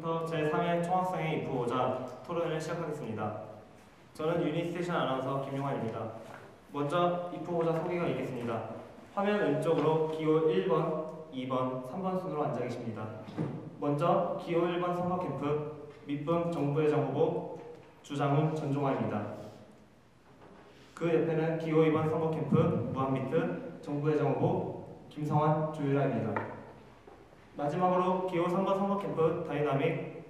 지금부터 제3회 총학생회 입후보자 토론을 시작하겠습니다. 저는 유니스테이션 아나운서 김용환입니다. 먼저 입후보자 소개가 있겠습니다. 화면 왼쪽으로 기호 1번, 2번, 3번 순으로 앉아 계십니다. 먼저 기호 1번 선거캠프 밑분 정부회장 후보 주장훈 전종환입니다. 그 옆에는 기호 2번 선거캠프 무한미트 정부회장 후보 김성환 조유라입니다. 마지막으로 기호 3번 선거캠프 다이나믹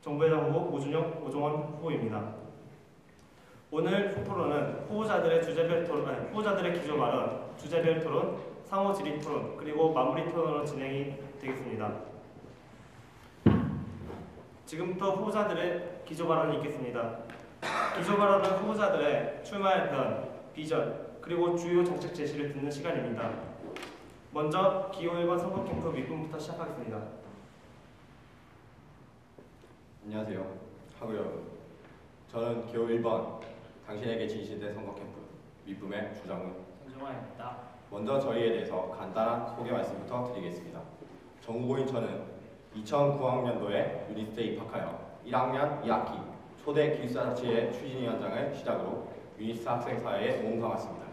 정부회장 후보 오준영 오종원 후보입니다. 오늘 토론은 후보자들의 후보자들의 기조 발언, 주제별 토론, 상호 질의 토론, 그리고 마무리 토론으로 진행이 되겠습니다. 지금부터 후보자들의 기조 발언이 있겠습니다. 기조 발언은 후보자들의 출마의 편, 비전, 그리고 주요 정책 제시를 듣는 시간입니다. 먼저 기호 1번 선거캠프 밑분부터 시작하겠습니다. 안녕하세요. 하구 여러분. 저는 기호 1번 당신에게 진실된 선거캠프 밑분의 주장훈 전종환입니다. 먼저 저희에 대해서 간단한 소개 말씀부터 드리겠습니다. 정 후보인 저는 2009학년도에 유니스트에 입학하여 1학년 2학기 초대 기숙사자치회 추진위원장을 시작으로 유니스트 학생사회에 몸담았습니다.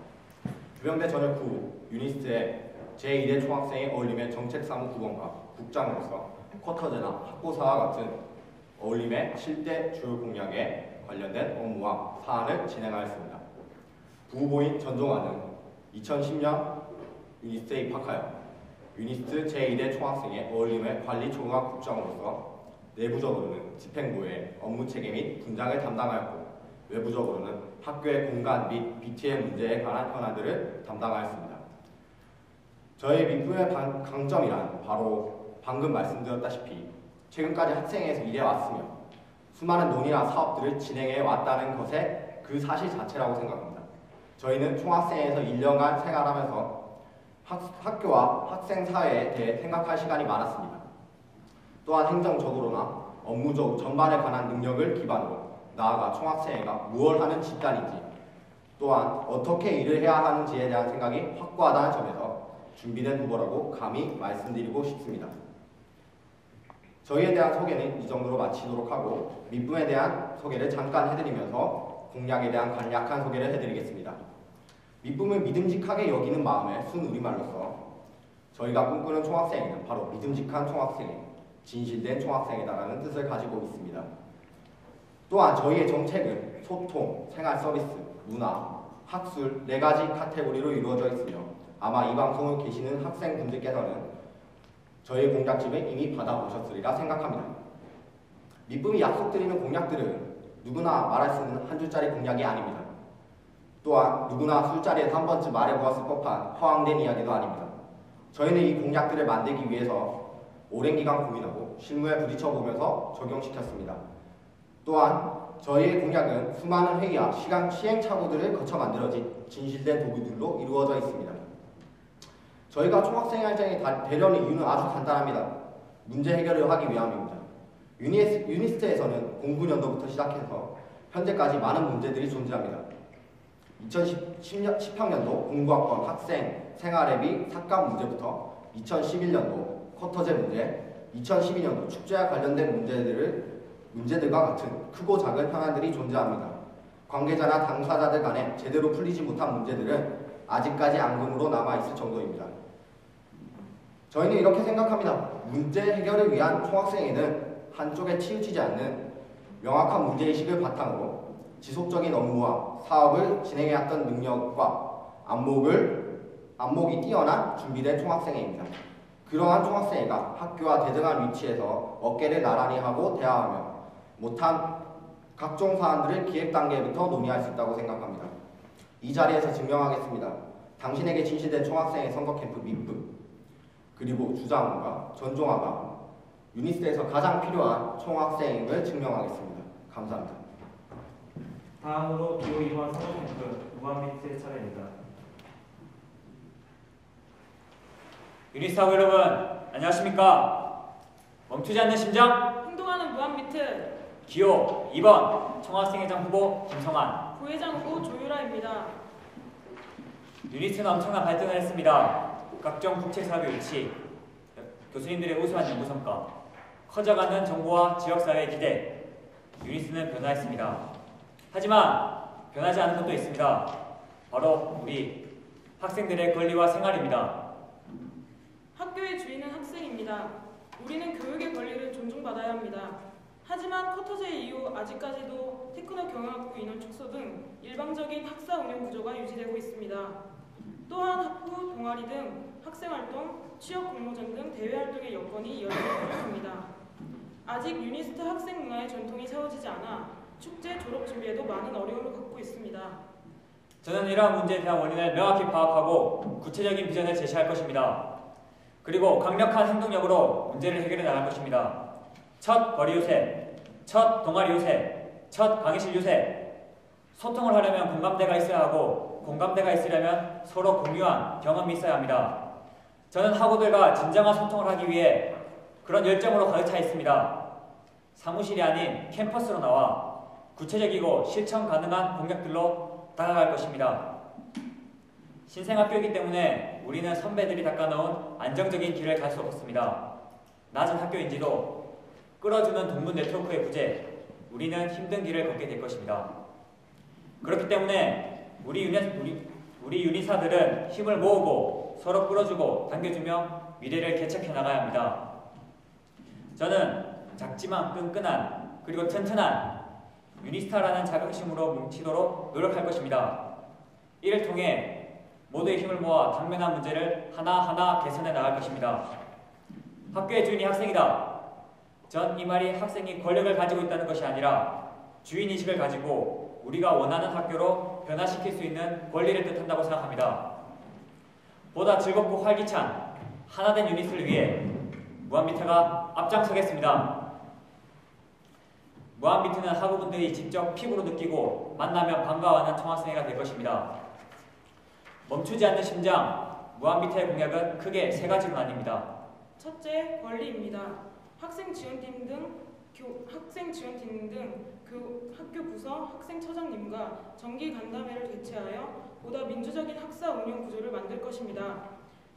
부병대 전역 후 유니스트의 제2대 총학생의 어울림의 정책사무 국원과 국장으로서 쿼터제나 학고사와 같은 어울림의 7대 주요 공약에 관련된 업무와 사안을 진행하였습니다. 부후보인 전종환은 2010년 유니스트에 입학하여 유니스트 제2대 총학생의 어울림의 관리총괄 국장으로서 내부적으로는 집행부의 업무 체계 및 분장을 담당하였고 외부적으로는 학교의 공간 및 BT의 문제에 관한 현안들을 담당하였습니다. 저희 밑분의 강점이란 바로 방금 말씀드렸다시피 최근까지 학생회에서 일해왔으며 수많은 논의나 사업들을 진행해 왔다는 것에 그 사실 자체라고 생각합니다. 저희는 총학생회에서 1년간 생활하면서 학교와 학생 사회에 대해 생각할 시간이 많았습니다. 또한 행정적으로나 업무적 전반에 관한 능력을 기반으로 나아가 총학생회가 무엇을 하는 집단인지 또한 어떻게 일을 해야 하는지에 대한 생각이 확고하다는 점에서 준비된 후보라고 감히 말씀드리고 싶습니다. 저희에 대한 소개는 이 정도로 마치도록 하고 밑분에 대한 소개를 잠깐 해드리면서 공약에 대한 간략한 소개를 해드리겠습니다. 밑분을 믿음직하게 여기는 마음의 순우리말로서 저희가 꿈꾸는 총학생회는 바로 믿음직한 총학생회, 진실된 총학생회다라는 뜻을 가지고 있습니다. 또한 저희의 정책은 소통, 생활 서비스, 문화, 학술 4가지 카테고리로 이루어져 있으며 아마 이 방송을 계시는 학생분들께서는 저희 공약집을 이미 받아보셨으리라 생각합니다. 밑분이 약속드리는 공약들은 누구나 말할 수 있는 한 줄짜리 공약이 아닙니다. 또한 누구나 술자리에서 한 번쯤 말해보았을 법한 허황된 이야기도 아닙니다. 저희는 이 공약들을 만들기 위해서 오랜 기간 고민하고 실무에 부딪혀보면서 적용시켰습니다. 또한 저희의 공약은 수많은 회의와 시행착오들을 거쳐 만들어진 진실된 도구들로 이루어져 있습니다. 저희가 총학생회장에 되려는 이유는 아주 간단합니다. 문제 해결을 하기 위함입니다. 유니스트에서는 공부 연도부터 시작해서 현재까지 많은 문제들이 존재합니다. 2010학년도 공부학번 학생 생활회비 삭감 문제부터 2011년도 쿼터제 문제, 2012년도 축제와 관련된 문제들과 같은 크고 작은 현안들이 존재합니다. 관계자나 당사자들 간에 제대로 풀리지 못한 문제들은 아직까지 앙금으로 남아있을 정도입니다. 저희는 이렇게 생각합니다. 문제 해결을 위한 총학생회는 한쪽에 치우치지 않는 명확한 문제의식을 바탕으로 지속적인 업무와 사업을 진행해왔던 능력과 안목이 뛰어난 준비된 총학생회입니다. 그러한 총학생회가 학교와 대등한 위치에서 어깨를 나란히 하고 대화하며 못한 각종 사안들을 기획 단계부터 논의할 수 있다고 생각합니다. 이 자리에서 증명하겠습니다. 당신에게 진실된 총학생회 선거캠프 밑분 그리고 주장훈과 전종환과 유니스트에서 가장 필요한 총학생임을 증명하겠습니다. 감사합니다. 다음으로 기호 2번 선거캠프 무한미트의 차례입니다. 유니스트 학우 여러분, 안녕하십니까? 멈추지 않는 심장, 행동하는 무한미트 기호 2번 총학생회장 후보 김성환, 부회장 후보 조유라입니다. 유니스트는 엄청난 발전을 했습니다. 각종 국책 사업의 위치, 교수님들의 우수한 연구 성과, 커져가는 정부와 지역사회의 기대, 유니스는 변화했습니다. 하지만 변하지 않은 것도 있습니다. 바로 우리 학생들의 권리와 생활입니다. 학교의 주인은 학생입니다. 우리는 교육의 권리를 존중받아야 합니다. 하지만 쿼터제 이후 아직까지도 테크노 경영학부 인원 축소 등 일방적인 학사 운영 구조가 유지되고 있습니다. 또한 학부, 동아리 등 학생활동, 취업 공모전 등 대외활동의 여건이 여전히 부족합니다. 아직 유니스트 학생 문화의 전통이 세워지지 않아 축제 졸업 준비에도 많은 어려움을 겪고 있습니다. 저는 이러한 문제에 대한 원인을 명확히 파악하고 구체적인 비전을 제시할 것입니다. 그리고 강력한 행동력으로 문제를 해결해 나갈 것입니다. 첫 거리 유세, 첫 동아리 유세, 첫 강의실 유세. 소통을 하려면 공감대가 있어야 하고 공감대가 있으려면 서로 공유한 경험이 있어야 합니다. 저는 학우들과 진정한 소통을 하기 위해 그런 열정으로 가득 차 있습니다. 사무실이 아닌 캠퍼스로 나와 구체적이고 실천 가능한 공약들로 다가갈 것입니다. 신생학교이기 때문에 우리는 선배들이 닦아놓은 안정적인 길을 갈 수 없습니다. 낮은 학교인지도 끌어주는 동문 네트워크의 부재, 우리는 힘든 길을 걷게 될 것입니다. 그렇기 때문에 우리 유니사들은 힘을 모으고 서로 끌어주고 당겨주며 미래를 개척해 나가야 합니다. 저는 작지만 끈끈한 그리고 튼튼한 유니스타라는 자긍심으로 뭉치도록 노력할 것입니다. 이를 통해 모두의 힘을 모아 당면한 문제를 하나하나 개선해 나갈 것입니다. 학교의 주인이 학생이다. 전 이 말이 학생이 권력을 가지고 있다는 것이 아니라 주인의식을 가지고 우리가 원하는 학교로 변화시킬 수 있는 권리를 뜻한다고 생각합니다. 보다 즐겁고 활기찬 하나된 유니스를 위해 무한비트가 앞장서겠습니다. 무한비트는 학우분들이 직접 피부로 느끼고 만나면 반가워하는 청학생회가 될 것입니다. 멈추지 않는 심장, 무한비트의 공약은 크게 세 가지로 나뉩니다. 첫째, 권리입니다. 학생 지원팀 등 학교 부서 학생처장님과 정기 간담회를 개최하여 보다 민주적인 학사 운영 구조를 만들 것입니다.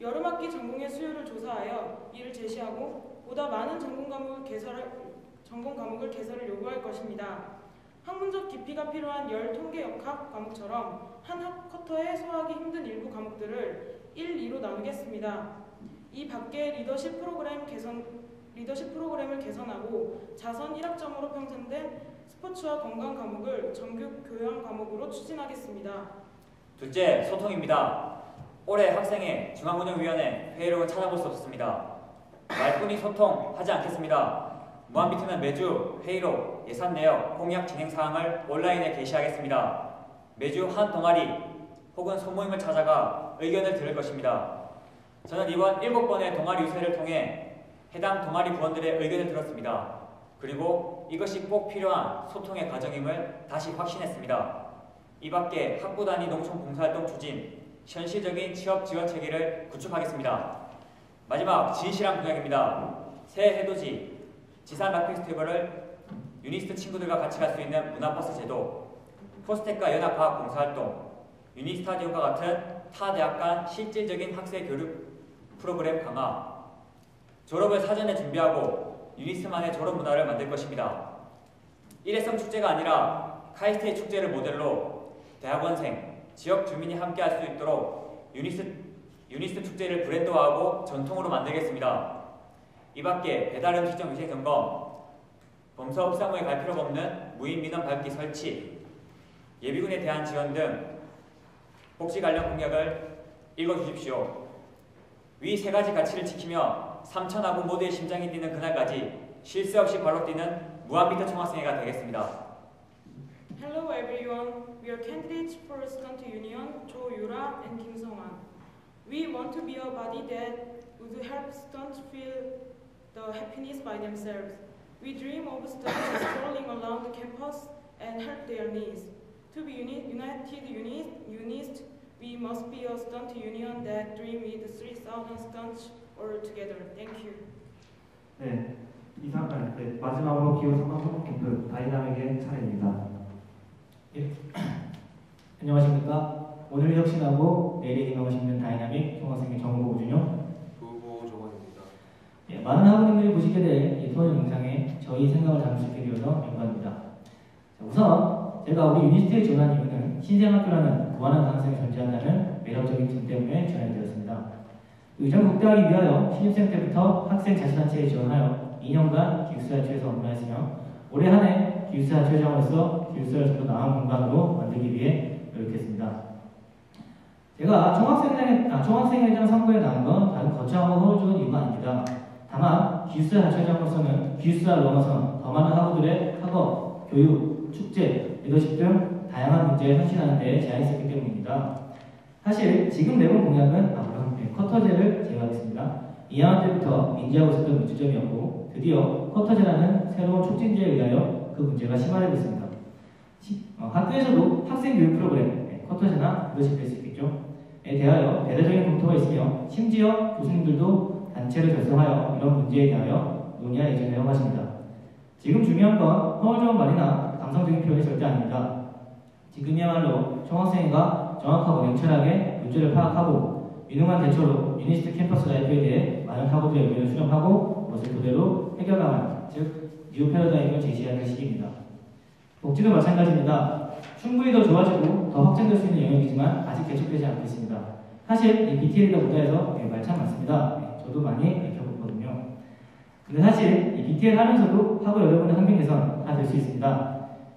여름학기 전공의 수요를 조사하여 이를 제시하고 보다 많은 전공 과목을 개설을 요구할 것입니다. 학문적 깊이가 필요한 통계역학 과목처럼 한 쿼터에 소화하기 힘든 일부 과목들을 1, 2로 나누겠습니다. 이 밖에 리더십 프로그램을 개선하고 자선 1학점으로 평점된 스포츠와 건강 과목을 정규 교양 과목으로 추진하겠습니다. 둘째, 소통입니다. 올해 학생회 중앙운영위원회 회의록은 찾아볼 수 없습니다. 말뿐이 소통하지 않겠습니다. 무한비트는 매주 회의록, 예산 내역, 공약 진행 사항을 온라인에 게시하겠습니다. 매주 한 동아리 혹은 소모임을 찾아가 의견을 들을 것입니다. 저는 이번 7번의 동아리 유세를 통해 해당 동아리 부원들의 의견을 들었습니다. 그리고 이것이 꼭 필요한 소통의 과정임을 다시 확신했습니다. 이 밖에 학부 단위 농촌 봉사활동 추진, 현실적인 취업 지원 체계를 구축하겠습니다. 마지막 진실한 공약입니다. 새해 해돋이, 지산 락 페스티벌을 유니스트 친구들과 같이 갈 수 있는 문화버스 제도, 포스텍과 연합과학 봉사활동, 유니스타디움과 같은 타 대학 간 실질적인 학생 교육 프로그램 강화, 졸업을 사전에 준비하고 유니스트만의 졸업 문화를 만들 것입니다. 일회성 축제가 아니라 카이스트의 축제를 모델로 대학원생, 지역 주민이 함께 할 수 있도록 유니스트 축제를 브랜드화하고 전통으로 만들겠습니다. 이 밖에 배달음식점 위생점검, 범사 흡사무에 갈 필요가 없는 무인 민원 밟기 설치, 예비군에 대한 지원 등 복지 관련 공약을 읽어주십시오. 위 세 가지 가치를 지키며 3,000학우 모두의 심장이 뛰는 그날까지 쉴 새 없이 발로 뛰는 무한비트 총학생회가 되겠습니다. Hello everyone, we are candidates for Student Union, Jo Yura and Kim Song-an. We want to be a body that would help students feel the happiness by themselves. We dream of students strolling around the campus and help their needs. To be united unist, we must be a student union that dream with 3,000 students all together. Thank you. 네, 마지막으로 기호 3번 소통 캠프 다이나믹의 차례입니다. 예. 안녕하십니까. 오늘 혁신하고 내일의 희망을 심는 다이나믹 총학생회 정보 우준용 부부 조건입니다. 예, 많은 학우님들이 보시게 될 토론 영상에 저희 생각을 담을 수 있게 되어서 영광입니다. 자, 우선 제가 우리 유니스트에 지원한 이유는 신생학교라는 무한한 가능성이 존재한다는 매력적인 점 때문에 지원하게 되었습니다. 의정을 극대화하기 위하여 신입생 때부터 학생 자치단체에 지원하여 2년간 기숙사자치에서 업무하였으며 올해 한 해 기숙사자치회장으로서 기숙사를 좀 더 나은 공간으로 만들기 위해 노력했습니다. 제가 총학생회장 선거에 나온 건 다른 거창하고 허울적인 이유가 아닙니다. 다만 기숙사자치회장으로서는 기숙사를 넘어선 더 많은 학우들의 학업, 교육, 축제, 리더십 등 다양한 문제에 헌신하는 데 제한이 있었기 때문입니다. 사실 지금 내본 공약은 커터제를 제외하겠습니다. 2학년 때부터 인지하고 있었던 문제점이었고 드디어 커터제라는 새로운 촉진제에 의하여 그 문제가 심화되고 있습니다. 학교에서도 학생 교육 프로그램, 커터제나 리더십 될 수 있겠죠. 에 대하여 대대적인 검토가 있으며 심지어 교수님들도 단체를 결성하여 이런 문제에 대하여 논의할 예정이라고 하십니다. 지금 중요한 건 허울적인 말이나 감성적인 표현이 절대 아닙니다. 지금이야말로 총학생회가 정확하고 냉철하게 문제를 파악하고 유능한 대처로 유니스트 캠퍼스 라이프에 대해 많은 학우들의 의견을 수렴하고 그것을 그대로 해결하는 즉 뉴 패러다임을 제시하는 시기입니다. 복지도 마찬가지입니다. 충분히 더 좋아지고 더 확장될 수 있는 영역이지만 아직 개척되지 않고 있습니다. 사실 이 BTL이다 보다 해서 말 참 많습니다. 저도 많이 겪어보거든요. 근데 사실 이 BTL 하면서도 학우 여러분의 환경 개선 다 될 수 있습니다.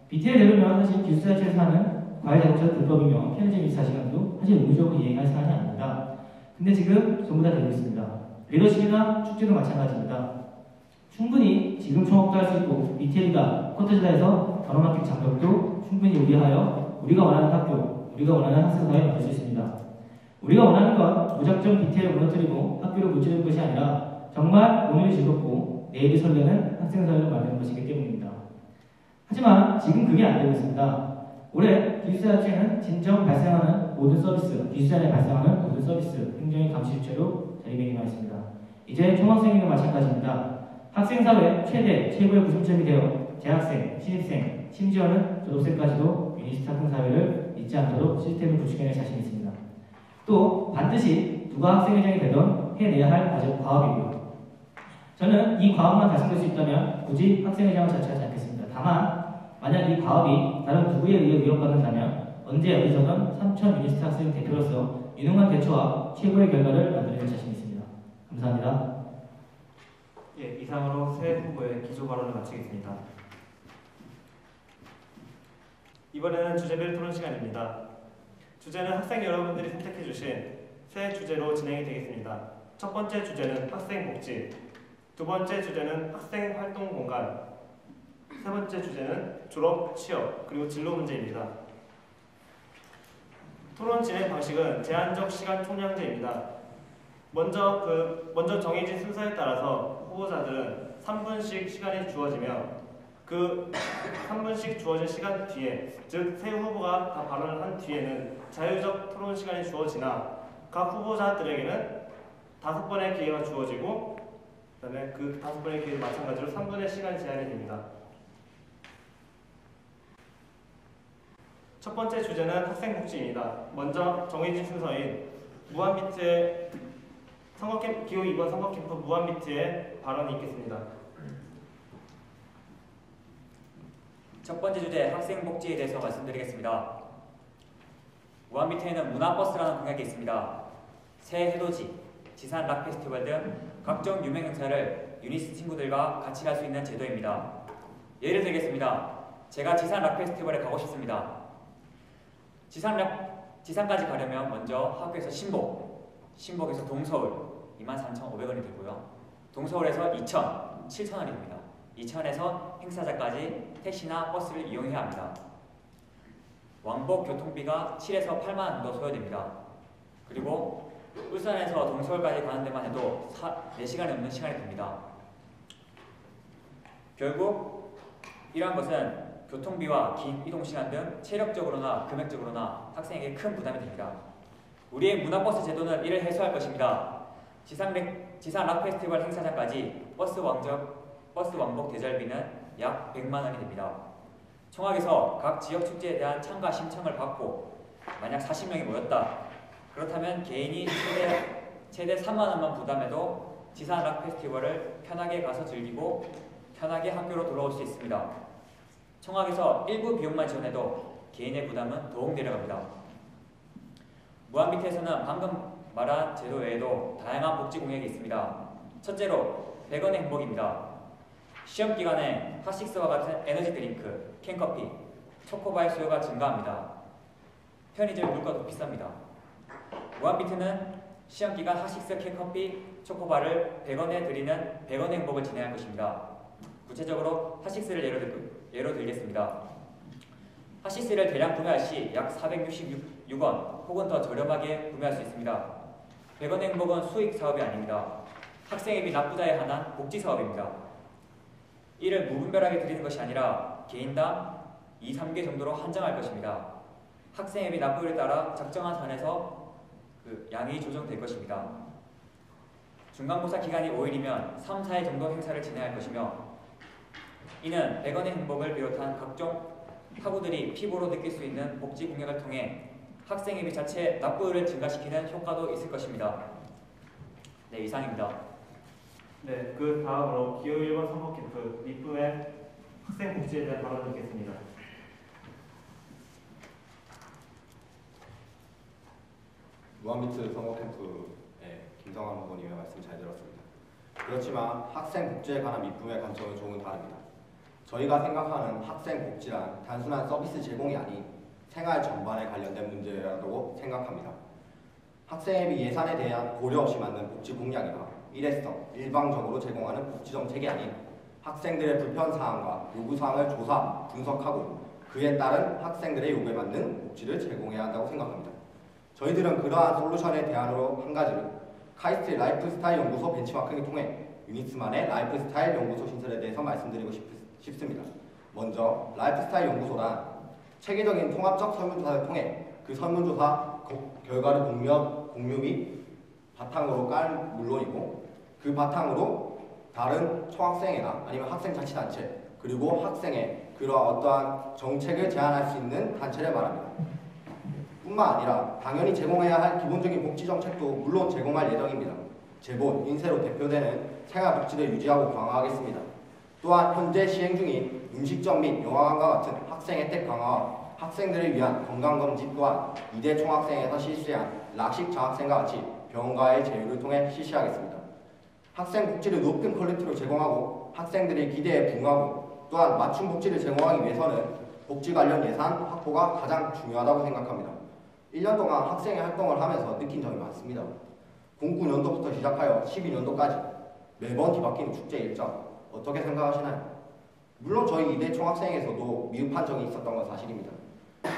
BTL 되려면 사실 기숙사자치에서 하는 과외 자격증 불법이며 편의점 24시간도 사실 의무적으로 이행할 사안이 아닙니다. 근데 지금 전부 다 되고 있습니다. 리더십이나 축제도 마찬가지입니다. 충분히 지금 총학도 할 수 있고 BTL이다, 쿼터제다 해서 결혼학교 장벽도 충분히 우리하여 우리가 원하는 학교, 우리가 원하는 학생사회에 만들 수 있습니다. 우리가 원하는 건 무작정 BTL을 무너뜨리고 학교를 무찌르는 것이 아니라 정말 오늘이 즐겁고 내일이 설레는 학생사회를 만드는 것이기 때문입니다. 하지만 지금 그게 안 되고 있습니다. 올해 기숙사자치회는 진정 발생하는 모든 서비스, 기숙사 내에 발생하는 모든 서비스, 행정의 감시 주체로 자리매김하였습니다. 이제 총학생회도 마찬가지입니다. 학생사회 최고의 구심점이 되어 재학생, 신입생, 심지어는 졸업생까지도 유니스트 학생사회를 잊지 않도록 시스템을 구축해낼 자신이 있습니다. 또 반드시 누가 학생회장이 되던 해내야 할 과업이고요. 저는 이 과업만 달성될 수 있다면 굳이 학생회장을 자처하지 않겠습니다. 다만 만약 이 과업이 다른 누구에 의해 위협받는다면 언제 어디서든 3천 유니스트 학생 대표로서 유능한 대처와 최고의 결과를 만들어낼 자신이 있습니다. 감사합니다. 예, 이상으로 새 후보의 기조 발언을 마치겠습니다. 이번에는 주제별 토론 시간입니다. 주제는 학생 여러분들이 선택해 주신 새 주제로 진행이 되겠습니다. 첫 번째 주제는 학생 복지, 두 번째 주제는 학생 활동 공간, 세 번째 주제는 졸업, 취업, 그리고 진로 문제입니다. 토론 진행 방식은 제한적 시간 총량제입니다. 먼저 정해진 순서에 따라서 후보자들은 3분씩 시간이 주어지며 그 3분씩 주어진 시간 뒤에, 즉 세 후보가 다 발언을 한 뒤에는 자유적 토론 시간이 주어지나 각 후보자들에게는 5번의 기회가 주어지고 그다음에 그 5번의 기회도 마찬가지로 3분의 시간 제한이 됩니다. 첫 번째 주제는 학생복지입니다. 먼저 정해진 순서인 무한비트의 기호 2번 선거캠프 무한비트의 발언이 있겠습니다. 첫 번째 주제 학생복지에 대해서 말씀드리겠습니다. 무한비트에는 문화버스라는 공약이 있습니다. 새 해돋이, 지산 락 페스티벌 등 각종 유명 행사를 유니스트 친구들과 같이 할 수 있는 제도입니다. 예를 들겠습니다. 제가 지산 락 페스티벌에 가고 싶습니다. 지산까지 가려면 먼저 학교에서 신복에서 동서울 23,500원이 들고요. 동서울에서 이천 7,000원이 됩니다. 이천에서 행사장까지 택시나 버스를 이용해야 합니다. 왕복 교통비가 7에서 8만 원 정도 소요됩니다. 그리고 울산에서 동서울까지 가는 데만 해도 4시간이 넘는 시간이 됩니다. 결국 이러한 것은 교통비와 긴 이동시간 등 체력적으로나 금액적으로나 학생에게 큰 부담이 됩니다. 우리의 문화버스 제도는 이를 해소할 것입니다. 지산 락 페스티벌 행사장까지 버스 왕복 대절비는 약 100만 원이 됩니다. 총학에서 각 지역 축제에 대한 참가 신청을 받고 만약 40명이 모였다. 그렇다면 개인이 최대 3만 원만 부담해도 지산 락 페스티벌을 편하게 가서 즐기고 편하게 학교로 돌아올 수 있습니다. 청학에서 일부 비용만 지원해도 개인의 부담은 더욱 내려갑니다. 무한비트에서는 방금 말한 제도 외에도 다양한 복지 공약이 있습니다. 첫째로 100원의 행복입니다. 시험 기간에 핫식스와 같은 에너지 드링크, 캔커피, 초코바의 수요가 증가합니다. 편의점 물가도 비쌉니다. 무한비트는 시험 기간 핫식스, 캔커피, 초코바를 100원에 드리는 100원의 행복을 진행할 것입니다. 구체적으로 핫식스를 예로 들겠습니다. 핫식스를 대량 구매할 시 약 466원 혹은 더 저렴하게 구매할 수 있습니다. 100원의 행복은 수익 사업이 아닙니다. 학생회비 납부자에 한한 복지 사업입니다. 이를 무분별하게 드리는 것이 아니라 개인당 2, 3개 정도로 한정할 것입니다. 학생회비 납부율에 따라 적정한 선에서 양이 조정될 것입니다. 중간고사 기간이 5일이면 3, 4일 정도 행사를 진행할 것이며 이는 100원의 행복을 비롯한 각종 학우들이 피부로 느낄 수 있는 복지 공약을 통해 학생회비 자체 납부율을 증가시키는 효과도 있을 것입니다. 네, 이상입니다. 네, 그 다음으로 기호 1번 선거 캠프 입부의 학생 복지에 대한 발언을 듣겠습니다. 무한비트 선거 캠프의 김성환 후보님의 말씀 잘 들었습니다. 그렇지만 학생 복지에 관한 입부의 관점은 조금 다릅니다. 저희가 생각하는 학생 복지란 단순한 서비스 제공이 아닌 생활 전반에 관련된 문제라고 생각합니다. 학생회비 예산에 대한 고려 없이 만든 복지 공약이나 일회성, 일방적으로 제공하는 복지 정책이 아닌 학생들의 불편사항과 요구사항을 조사, 분석하고 그에 따른 학생들의 요구에 맞는 복지를 제공해야 한다고 생각합니다. 저희들은 그러한 솔루션의 대안으로 한 가지를 카이스트 라이프스타일 연구소 벤치마킹을 통해 유니스만의 라이프스타일 연구소 신설에 대해서 말씀드리고 싶습니다. 먼저 라이프스타일 연구소란 체계적인 통합적 설문조사를 통해 그 설문조사 결과를 공유 및 바탕으로 깔 물론이고 그 바탕으로 다른 총학생회나 아니면 학생자치단체 그리고 학생의 그러한 어떠한 정책을 제안할 수 있는 단체를 말합니다. 뿐만 아니라 당연히 제공해야 할 기본적인 복지 정책도 물론 제공할 예정입니다. 재본, 인세로 대표되는 생활복지를 유지하고 강화하겠습니다. 또한 현재 시행 중인 음식점 및 영화관과 같은 학생 혜택 강화와 학생들을 위한 건강검진 또한 이대 총학생회에서 실시한 락식 장학생과 같이 병원과의 제휴를 통해 실시하겠습니다. 학생 복지를 높은 퀄리티로 제공하고 학생들의 기대에 부응하고 또한 맞춤 복지를 제공하기 위해서는 복지 관련 예산 확보가 가장 중요하다고 생각합니다. 1년 동안 학생회 활동을 하면서 느낀 점이 많습니다. 09년도부터 시작하여 12년도까지 매번 뒤바뀌는 축제 일정 어떻게 생각하시나요? 물론 저희 이대 총학생회에서도 미흡한 적이 있었던 건 사실입니다.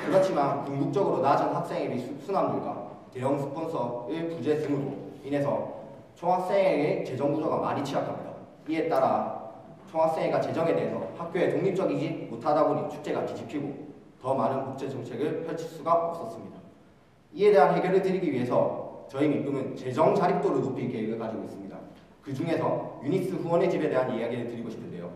그렇지만 궁극적으로 낮은 학생회비 수납률과 대형 스폰서의 부재 등으로 인해서 총학생회의 재정 구조가 많이 취약합니다. 이에 따라 총학생회가 재정에 대해서 학교에 독립적이지 못하다 보니 축제가 뒤집히고 더 많은 복제 정책을 펼칠 수가 없었습니다. 이에 대한 해결을 드리기 위해서 저희 밑금은 재정 자립도를 높일 계획을 가지고 있습니다. 그 중에서 유니스 후원의 집에 대한 이야기를 드리고 싶은데요.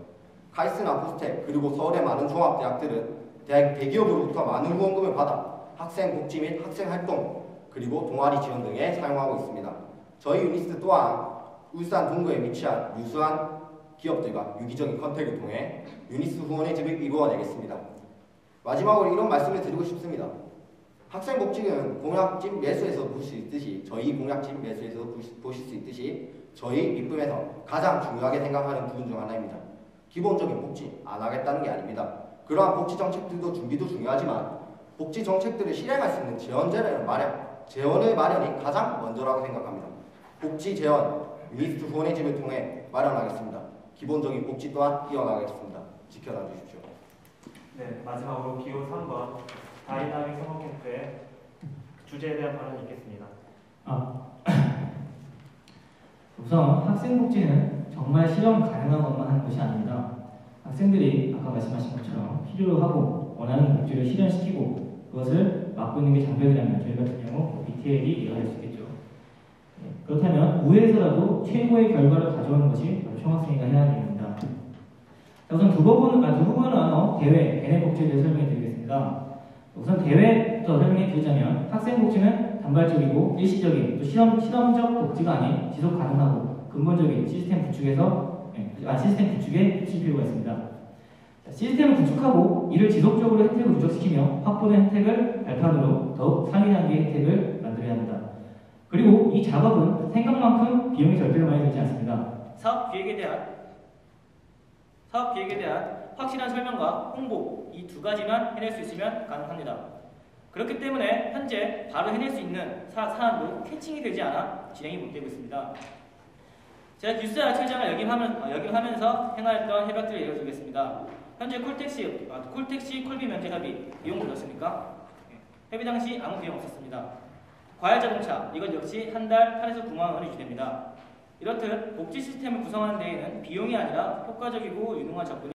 카이스트나 포스텍 그리고 서울의 많은 종합대학들은 대기업으로부터 많은 후원금을 받아 학생 복지 및 학생 활동 그리고 동아리 지원 등에 사용하고 있습니다. 저희 유니스 또한 울산 동구에 위치한 유수한 기업들과 유기적인 컨택을 통해 유니스 후원의 집을 이루어내겠습니다. 마지막으로 이런 말씀을 드리고 싶습니다. 학생 복지는 공약집 매수에서 볼 수 있듯이 저희 공약집 매수에서 보실 수 있듯이 저희 밑금에서 가장 중요하게 생각하는 부분 중 하나입니다. 기본적인 복지 안 하겠다는 게 아닙니다. 그러한 복지 정책들도 준비도 중요하지만 복지 정책들을 실행할 수 있는 재원의 마련이 가장 먼저라고 생각합니다. 복지 재원, 유니스 후원의 집을 통해 마련하겠습니다. 기본적인 복지 또한 이어나가겠습니다. 지켜봐 주십시오. 네, 마지막으로 기호 3번 다이나믹 선거 캠프의 주제에 대한 발언이 있겠습니다. 우선 학생복지는 정말 실현 가능한 것만 하는 것이 아닙니다. 학생들이 아까 말씀하신 것처럼 필요로 하고 원하는 복지를 실현시키고 그것을 맡고 있는 게 장벽이라면 저희 같은 경우 BTL이 이해가 될 수 있겠죠. 그렇다면 우회에서라도 최고의 결과를 가져오는 것이 바로 총학생회가 해야 하는 일입니다. 우선 두 부분을 나눠 대외, 개내 복지에 대해 설명해 드리겠습니다. 우선 대외부터 설명해 드리자면 학생복지는 단발적이고 일시적인 또 실험적 복지가 아닌 지속 가능하고 근본적인 시스템 구축에서 시스템 구축에 미칠 필요가 있습니다. 자, 시스템을 구축하고 이를 지속적으로 혜택을 누적시키며 확보된 혜택을 발판으로 더욱 상위 단계의 혜택을 만들어야 합니다. 그리고 이 작업은 생각만큼 비용이 절대로 많이 들지 않습니다. 사업 기획에 대한 확실한 설명과 홍보 이 두 가지만 해낼 수 있으면 가능합니다. 그렇기 때문에 현재 바로 해낼 수 있는 사안도 캐칭이 되지 않아 진행이 못 되고 있습니다. 제가 기숙사 야채장을 역임하면서 행하였던 협약들을 이뤄주겠습니다. 현재 콜택시 콜비 면제 협의 비용 들었습니까? 협의 당시 아무 비용 없었습니다. 과열자동차 이것 역시 한 달 8에서 9만 원이 유지됩니다. 이렇듯 복지 시스템을 구성하는 데에는 비용이 아니라 효과적이고 유능한 접근이